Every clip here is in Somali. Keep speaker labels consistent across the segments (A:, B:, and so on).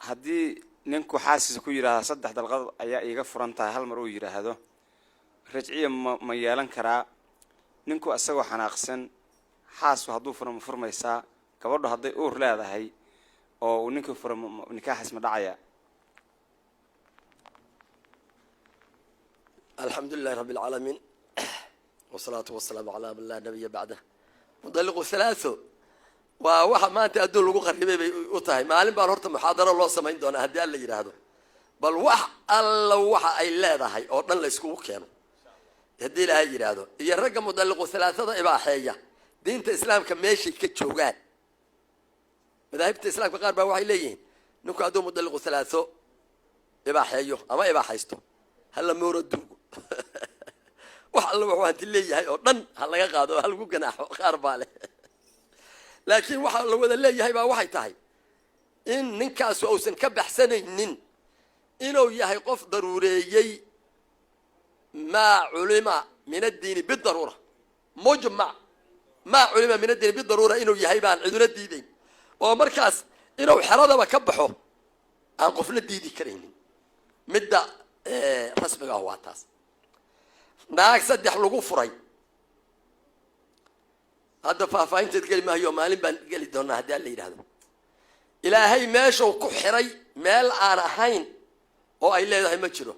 A: هدي ننكو حاسس كو يراها صدح دلقض أيا إيغا فرانتا هل مرو يراهدو رجعية ما يالان كرا ننكو أساقو حناقسن حاسو هدو فرميسا كبردو هدي أور لا هاي أو ننكو نكاح اسم دعايا.
B: الحمد لله رب العالمين والصلاة والسلام على من لا نبي بعده. مطلق ثلاثة وواحد ما أنت أدول لقو قريبي وطاي معلم بارورت محاضرة الله سمعين دون هدي الله يرهدو بل واحد الله واحد أي لا ذا هاي أردن لا يسكوه كانوا هدي لا يرهدو يرجع مطلق ثلاثة إباحية دين الإسلام كماشي كتشوجات مذاهب الإسلام بقاربة واحد ليه نكو عدو مطلق ثلاثة إباحية أما إباحيستو هلا موردو وحلا وحوانت اللي هاي أردن هلا قادو هلا جو جناح خارباله لكن وحلا وذا اللي هاي بواحد تاعي إن نكاس أوسن كبح سنين إنه يهاي قف ضروري ما علم من الدين بالضرورة مجمع ما علم من الدين بالضرورة إنه يهاي بان عدنا الدين ومركز إنه حرادة وكبحه عن قفل الدين كريم مدة رسمي هو تاس ناك صدح لغو فري هذا فاين تتكلم هي مالين بان قال دونا هذا اللي هذا إلهي ماشوا كحري مال أرهين أو أي لا ما تشرو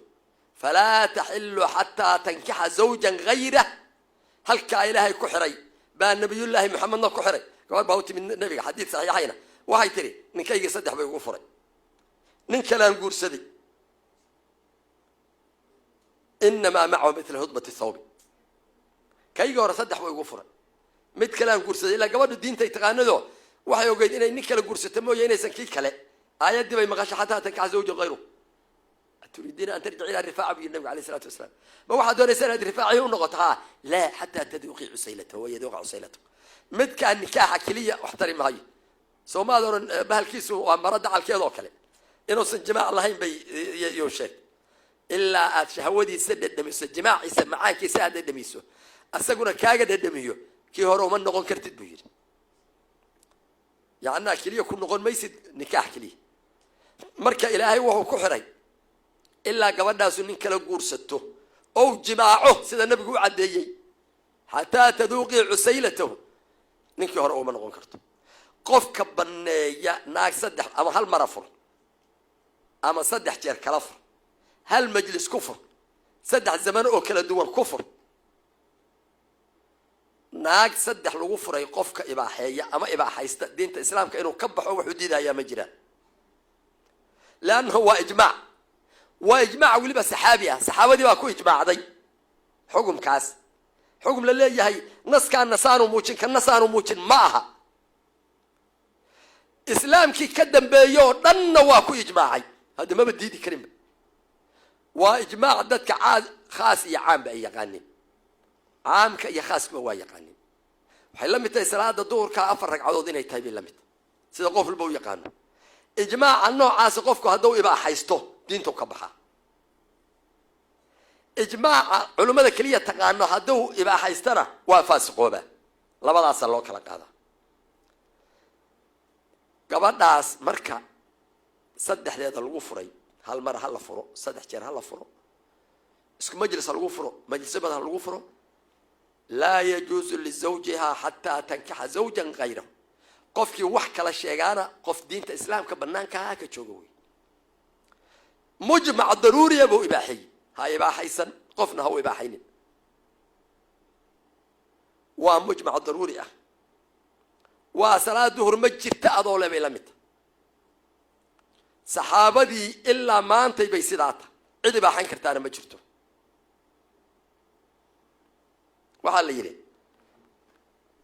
B: فلا تحل حتى تنكح زوجا غيره هل كإلهي كحري بان نبي الله محمد كحري قال بهوتي من النبي حديث صحيحين واحد تري نكاي صدح بيقول فري نكلا نقول سدي إنما معه مثل هضبة الثوب كي جور صدح ويغفر مت كلام قرصة إلا قبل الدين تيتقانده وحيو قيد إن نكلا قرصة تمو ينسى كي كلا آيات دي بمغش حتى تنكح زوج غيره تريدين أن ترجع إلى الرفاعة بالنبي عليه الصلاة والسلام ما واحد دون سنة الرفاعة ونغطها لا حتى تذوقي عسيلته ويذوق عسيلته مت كان نكاح كلية واحترم هاي سو ما دور بهالكيس ومرد على الكيلو كله إنه سنجماع الله يبي يوشك إلا شهودي سد دميسو جماع يسمعان كي ساد دميسو أسقنا كاجد دميو كي هرو من نقول كرت بيجي يعني كليه كل نقول ما يصير نكاح كليه مركا إلهي وهو كحري إلا قبل ناس إن كلا قرصته أو جماعه سيد النبي يقول عدي حتى تذوقي عسيلته نكي هرو من نقول كرت قف كبن يا ناك صدح أما هالمرفر أما صدح جير كلفر هل مجلس كفر صدح زمان أو كلا دول كفر ناق صدح الغفر يقفك إباحية أما إباحية دين الإسلام كأنه كبح وحديدها يا مجرى لأنه هو إجماع وإجماع ولي بس صحابة دي واكو إجماع دي حكم كاس حكم لله هي نص كان نصانو موجن كان نصانو موجن معها إسلام كي كدم بيو دن واكو إجماعي هذا ما بدي دي كريم وإجماع ذاتك خاص يا عام بأي يقانين عام كأي خاص بوا يقانين وحي لمت صلاة الظهر كأفر ركعات إنه يتهيب لمت سيدا قف البو يقانو إجماع النوع عاس قفكو هدو إبا حيستو دينتو كبحا إجماع علماء كلية تقانو هدو إبا حيستنا وفاسقو با لبدا سلو كلا قادا قبل ناس مركا صدح ليدا الغفري هل مرة هلا فرو صدح جير هلا فرو اسكو مجلس الغفرو مجلس بدها الغفرو لا يجوز لزوجها حتى تنكح زوجا غيره قفكي وحكى للشيغانا قف دين الإسلام كبنانك هاك تشوغوي مجمع ضروري أبو إباحي هاي إباحي سن قفنا هو إباحيين ومجمع ضروري وصلاة ظهر مجر تأذول بلمت صحابتي إلا ما أنت بيسداتا عدي باحين كرتانا ما جرتو وحال يري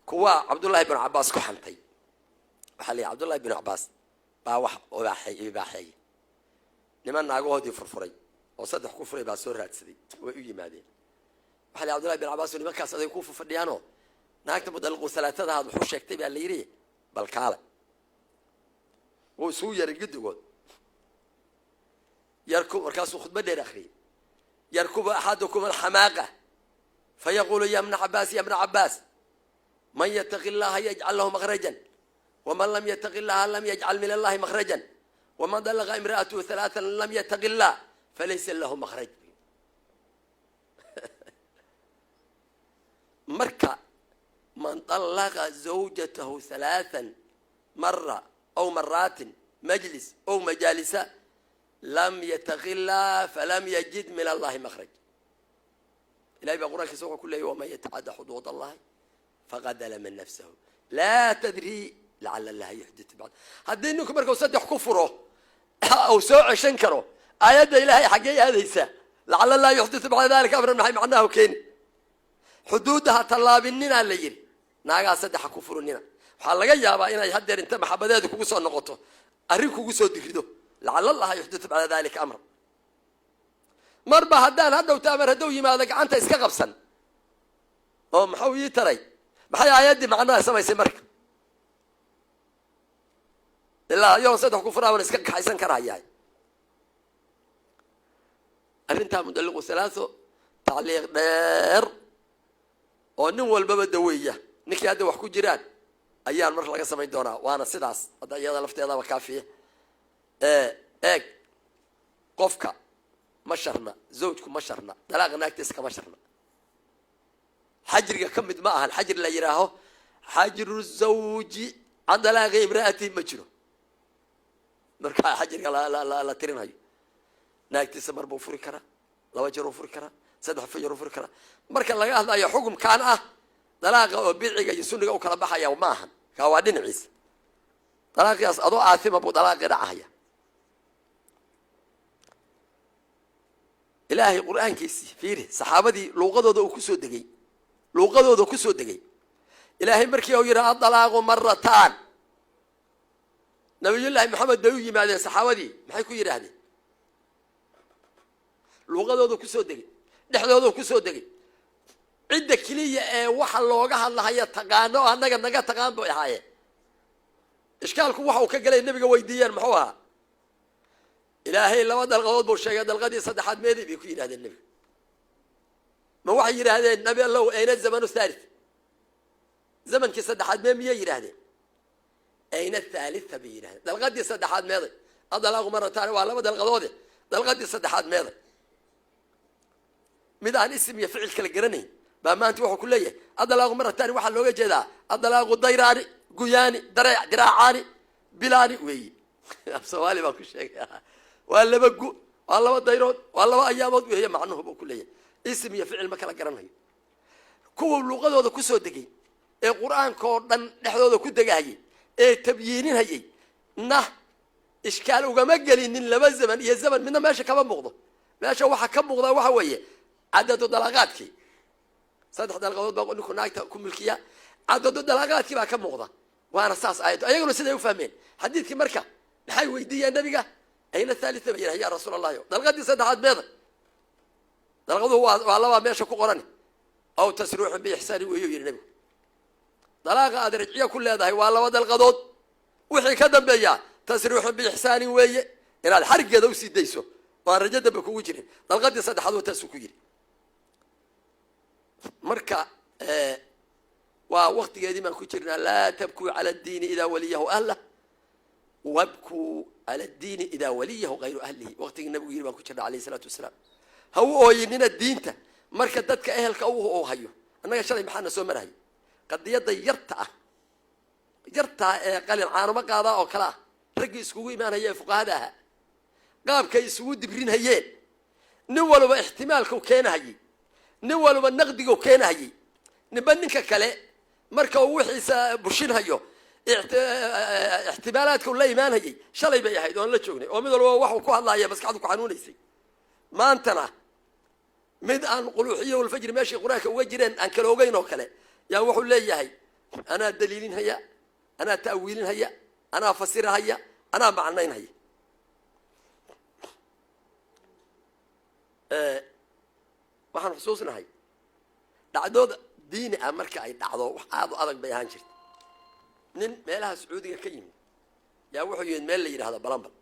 B: كوا عبد الله بن عباس كحنتي وحال عبد الله بن عباس با wax ibaaxay niman naagoodii furfuray oo saddex ku furay baa soo raadsaday way u yimaadeen وحال عبد الله بن عباس nimankaas aday ku fufadhiyaano naagta mudalqo salaatada aad wuxuu sheegtay baa la yiri bal kaala oo soo yar gidigood يركب ركاسو خطبة دير أخري يركب أحدكم الحماقة فيقول يا ابن عباس يا ابن عباس من يتق الله يجعل له مخرجا ومن لم يتق الله لم يجعل من الله مخرجا ومن طلق امرأته ثلاثا لم يتق الله فليس له مخرج. مركا من طلق زوجته ثلاثا مرة أو مرات مجلس أو مجالس لم يتق الله فلم يجد من الله مخرج. إلهي بقولك سوى كل يوم يتعدى حدود الله فقد لم نفسه لا تدري لعل الله يحدث بعد. هدينكم مركو صدح كفره أو سوء شنكره آيات إلهي حقيقي هذا يسا لعل الله يحدث بعد ذلك أمرا معناه كين حدودها طلابننا اللي يري ناقا صدح كفرننا waxaa laga yaabaa inay hadeer inta maxabadeedu kugu soo noqoto arrin kugu soo digrido lacala allah yuhdithu ba'da dhalika amr marba hadaan hadhow taamar hadow yimaado gacanta iska qabsan oo maxuu ii taray maxay aayadii macnaha samaysay marka ilaa yoon saddex ku furaawan iska kaxaysan karaayay arrinta mudalliqu salaaso tacliiq dheer oo nin walbaba daweeya ninkii hadda wax ku jiraan ayaan mar laga samayn doonaa waana sidaas hadda iyada lafteedaba kaafiye eeg qofka ma sharna zawjku ma sharna dalaaqa naagtiisa kama sharna xajriga ka mid ma ahan xajri la yiraaho xajru zawji can dalaaqi imraati ma jiro marka xajriga la tirinayo naagtiisa mar buu furi karaa laba jeer uu furi karaa saddex jeer uu furi karaa marka laga hadlayo xukunkan ah dalaaqa oo bidciga iyo sunniga u kala baxaya ma ahan ka waa dhinaciisa dalaaqiyaas adoo aathima buu dalaaqi dhacaya ilaahay quraankiisi fiiri saxaabadii luuqadooda uu ku soo degay ilaahay markii uu yiraahdo dalaaqu marratan nabiyullaahi maxamed bay u yimaadeen saxaabadii maxay ku yiraahdeen luuqadooda ku soo degay dhexdooda ku soo degay cidda kaliya ee waxa looga hadlayo taqaano anaga naga taqaan buu yahay ishkaalku waxa uu ka galay nabiga weydiiyeen muxuu ahaa ilaahay laba dalqadood buu sheegay dalqadii saddexaad meedii bay ku yiraahdeen nabiga ma waxay yiraahdeen nabi allah ayna zamanu thalith zamankii saddexaad meemiyay yiraahdeen ayna thalitha bay yiraahdeen dalqadii saddexaad meeday adalaaqu maratan waa laba dalqadood dalqadii saddexaad meeday mid aan ism iyo ficil kala garanayn baa maanta wuxuu ku leeyahay adalaaqu maratan waxa looga jeedaa adalaaqu dayraani guyaani diraacani bilaani weey Soomaali baa ku sheegay waa laba gu waa laba dayrood waa laba ayaamood weey macnuhu buu ku leeyahay ism iyo ficil ma kala garanayo kuwa luuqadooda ku soo degay ee quraanka oo dhan dhexdooda ku degayay ee tabyiininayay ishkaal ugama gelinin laba zaman iyo zaman midna meesha kaba muuqdo meesha waxa ka muuqda waxa weeye cadadu dalaaqaadkii saddex dalqadood baa ninku naagta ku milkiya cadadu dalaaqaadkii baa ka muuqda waana saas ayadu ayaguna siday u fahmeen xadiidkii marka maxay weydiiyeen nabiga ayna thalitha bayna ya rasuul allah dalqadii saddexaad meeda dalqadu waa laba meesha ku qoran aw tasruuxu bi ihsaani weeyo yiri nabigu dalaaqa aad rajciya ku leedahay waa laba dalqadood wixii ka dambeeya tasruuxu bi ihsaani weeye inaad xarigeeda u sidayso waa rajada ba kugu jirin dalqadii saddexaad oo taas ku yiri marka waa waqtigeedii ma ku jirnaa la tabku ala ad-din ida waliyahu ahla wabku ala ad-din ida waliyahu ghayru ahlihi waqtigii nabigu yiri baan ku jirnaa alayhi salatu wasalaam haw ooyinina diinta marka dadka ehelka uu hayo annaga shalay maxana soo marahay qadiyada yarta ee qalin caanuma qaada oo kala rag iskugu iimaanaya fuqahada qaabka isugu dibrinayeen nin walba ihtimaalku keenayay nin walba naqdigu keenayay ninka kale marka uu wixiisa bushinayo ihtimaalaadku la iimaanayay shalay bay ahayd oo la joognay oo mid walba wax uu ku hadlayo maskaxdu ku xanuunaysay maantana mid aan quluuxiyo wal fajr meeshii quraanka uga jireen aan kala ogeyn oo kale yaa wuxuu leeyahay ana daliilin haya ana ta'wiilin haya ana fasir haya ana macnayn haya waxaan xusuusnahay dhacdooda diini ah marka ay dhacdo wax aad u adag bay ahaan jirtay nin meelaha Sacuudiga ka yimid yaa wuxuu yimid meel la yiraahdo Balambal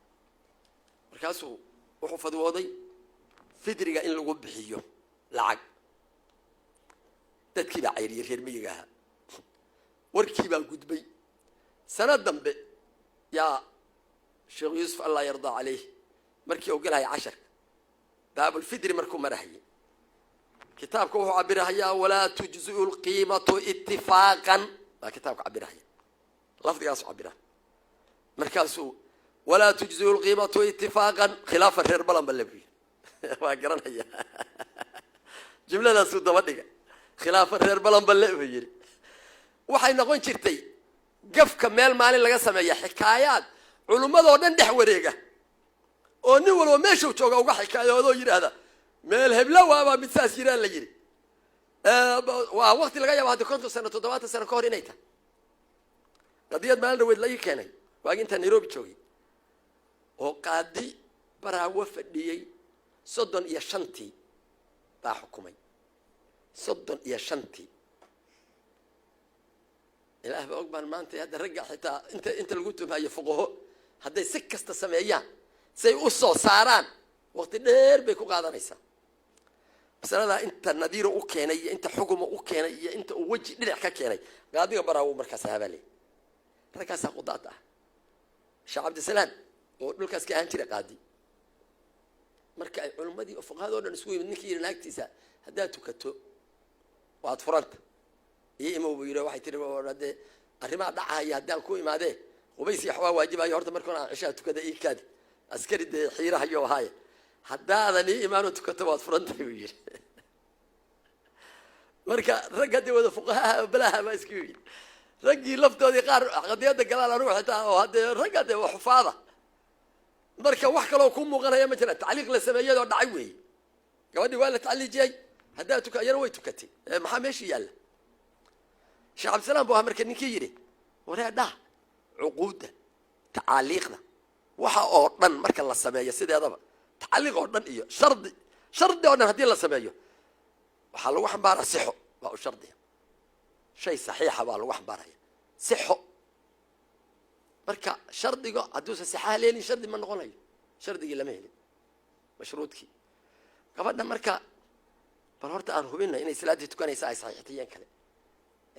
B: markaasuu wuxuu fadwooday fidriga in lagu bixiyo lacag dadkii baa cayriye reer miyiga ahaa warkii baa gudbay sanad dambe yaa sheekh yuusuf allah yardaa caleyh markii uu galahaya casharka baabulfidri markuu marahayay kitaabka wuxuu cabirahayaa walaa tujziu lqiimatu itifaaqan baa kitaabka cabirahaya lafdigaasu cabiraha markaasuu walaa tujziu lqiimatu itifaaqan khilaafa reer balan ba labuyi waa garanaya jumladaasuu daba dhiga khilaafa reer balan ba lebu yidhi waxay noqon jirtay gafka meel maalin laga sameeya xikaayaad culummadoo dhan dhex wareega oo nin walba meeshuu jooga uga xikaayoodoo yidhaahda meel heblo waabaa mid saas yiraa la yidhi waa waqti laga yaaba hadda 50 sano 70 sano ka hor inay tahay qadiyad maalin dhaweyd la ii keenay waagi intaan Nairobi joogay oo qaadi baraawo fadhiyey 35 baa xukumay 35 ilaah baa og baan maanta hadda ragga xitaa inta lagu tumayo fuqaho hadday si kasta sameeyaan say u soo saaraan waqti dheer bay ku qaadanaysaa masalada inta nadiiro u keenay iyo inta xukumo u keenay iyo inta uu waji dhinac ka keenay qaadiga baraawo markaas habalay raggaas qudaad ah sheekh cabdisalaam oo dhulkaas ka ahaan jiray qaadi marka ay culimadii fuqahaada oo dhan isku yimid ninkii naagtiisa haddaad tukato waad furanta iyo imaw yiri waxay tiri wada arrimaha dhacaya haddaan ku imaadee qubays iyo xawaa waajibayo horta markaan aan cishaa tukada ii kaadi askari de xiiraha iyo haay haddaadan ii imaano tukato waad furanta buu yiri marka ragga wada fuqaha balaha ma isku yiri raggii laftoodii qaar qadiyada galaal anu xitaa oo hadda ragga de xufaada marka wax kale oo ku muuqanaya ma jira tacliiq la sameeyay oo dhacay weey gabadhii waa la tacliijiyay hadda tukayana way tukatay maxaa meeshii yaala sheekh cabdisalaam buu marka ninkii yiri waraada uquuda taaliiqda waxa oo dhan marka la sameeyo sideedaba taaliiq oo dhan iyo shardi oo dhan hadii la sameeyo waxa lagu xambaaraa sixo waa shardi shay saxiixa baa lagu xambaaraya sixo marka shardiga hadduu saxiixa leeyahay shardi ma noqonayo shardigii lama helin mashruudkii gabadha marka bal horta aan hubinay inay salaadii tukanaysaa ay saxiixtiyeen kale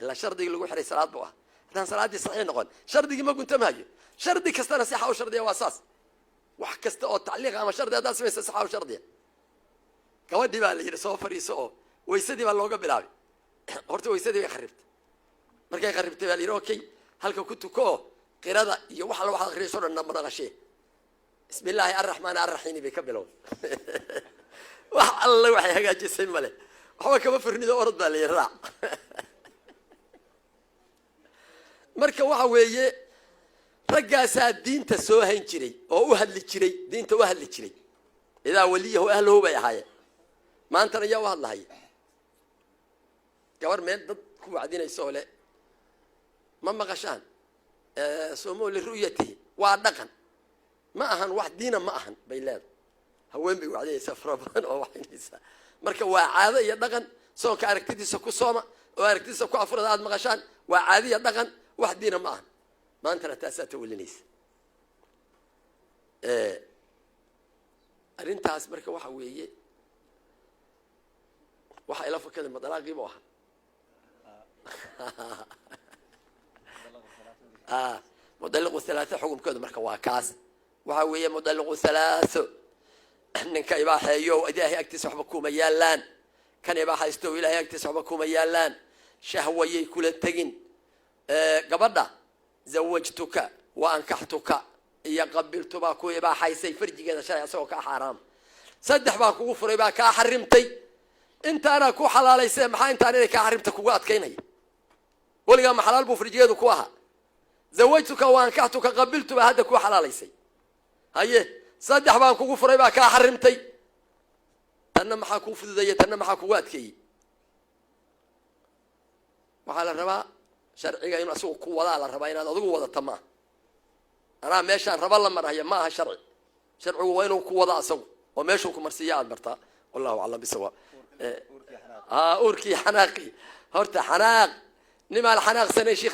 B: illa shardiga lagu xiray salaad buu ah hadaan salaadii saxiix noqon shardigii ma guntamayo shardi kastana saxiixa oo shardiya waa saas wax kasta oo tacliiq ama shardi hadaa samaysa saxiixa oo shardiya gabadhii baa la yiri soo fariiso oo waysadii baa looga bilaabay horta waysadii way kharibtay markay kharibtay baa la yiri okay halka ku tuko qirada iyo waxa la wax akhriyo dhan ma naqashay bismillaahi arrahmaani arrahiim bay ka bilow wax alla waxay hagaajisay male waxa kama furnido orod baa la yiri marka waxa weeye raggaasa diinta soo hayn jiray oo u hadli jiray diinta u hadli jiray idaa waliyahu ahluhu bay ahaayeen maanta ayaa u hadlahay gabar meel dad ku wacdinayso le ma maqashaan soomo li ru'yatihi waa dhaqan ma ahan wax diina ma ahan bay leedahay haween bay wacdinaysaa farabadan oo waxinaysa marka waa caado iyo dhaqan soo ka aragtidiisa ku sooma oo aragtidiisa ku afurada aad maqashaan waa caado iyo dhaqan wax diina ma ahan maanta taasaa tawalinaysa arintaas marka waxa weeye waxa ila fakada madalaaqii buu ahaa مدلق الثلاثة حكم كذا مركب واكاس وهو مدلق الثلاثة إنك إباحة يو إذا أكتسح بكم يالان كان إباحة يستوي لا يكتسح بكم يالان شهوة يكون التجين قبضة زوجتك وأنكحتك يقبلت باكو إباحة يسيفر جيجا شرع سوك حرام صدح باكو كفر إباحة حرمتي أنت أنا كو حلال يسمح أنت أنا كحرمتك وقت كيني ولقى محلال بفرجيدو كوها زوجتك وانكحتك قبلت بهذا كو حلاليسي هاي صدح بان كوغو فري با كا حرمتي انا ما حكو فديت انا ما حكو وادكي وحال الربا شرعي انه اسو كو ودا لا ربا ان ادغو ودا تما انا ميشان ربا لا مرهي ما شرعي شرعي وينو كو ودا اسو وميشو كمرسياد برتا والله اعلم بسواء اوركي حناقي هرت حناق نما الحناق سنه شيخ